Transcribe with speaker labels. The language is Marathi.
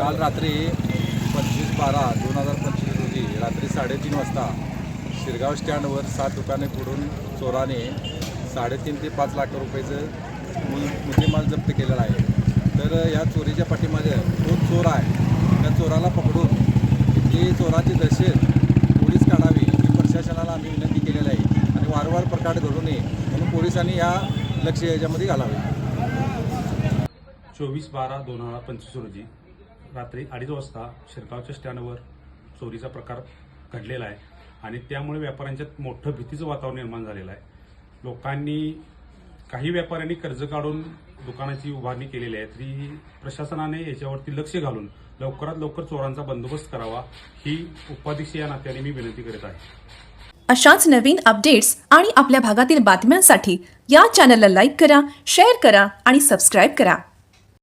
Speaker 1: काल रात्री 25/12/2025 रोजी रात्री 3:30 वाजता शिरगाव स्टँडवर 7 दुकाने फोडून चोराने 3.5 ते 5 लाख रुपयाचं मुद्देमाल जप्त केलेला आहे। तर या चोरीच्या पाठीमागे तो चोर आहे, त्या चोराला पकडून ती चोराची दहशत पोलीस काढावी ही प्रशासनाला आम्ही विनंती केलेली आहे आणि वारंवार प्रकार घडू नये म्हणून पोलिसांनी या लक्ष याच्यामध्ये घालावे।
Speaker 2: 24/12/2025 रोजी रात्री 2:30 वाजता शिरगावच्या स्टँडवर चोरीचा प्रकार घडलेला आहे आणि त्यामुळे व्यापाऱ्यांच्यात मोठं भीतीचं वातावरण निर्माण झालेलं आहे। लोकांनी काही व्यापाऱ्यांनी कर्ज काढून दुकानाची उभारणी केलेली आहे, तरी प्रशासनाने याच्यावरती लक्ष घालून लवकरात लवकर चोरांचा बंदोबस्त करावा ही उपाध्यक्ष या नात्याने मी विनंती करीत आहे।
Speaker 3: अशाच नवीन अपडेट्स आणि आपल्या भागातील बातम्यांसाठी या चॅनलला लाईक करा, शेअर करा आणि सबस्क्राईब करा।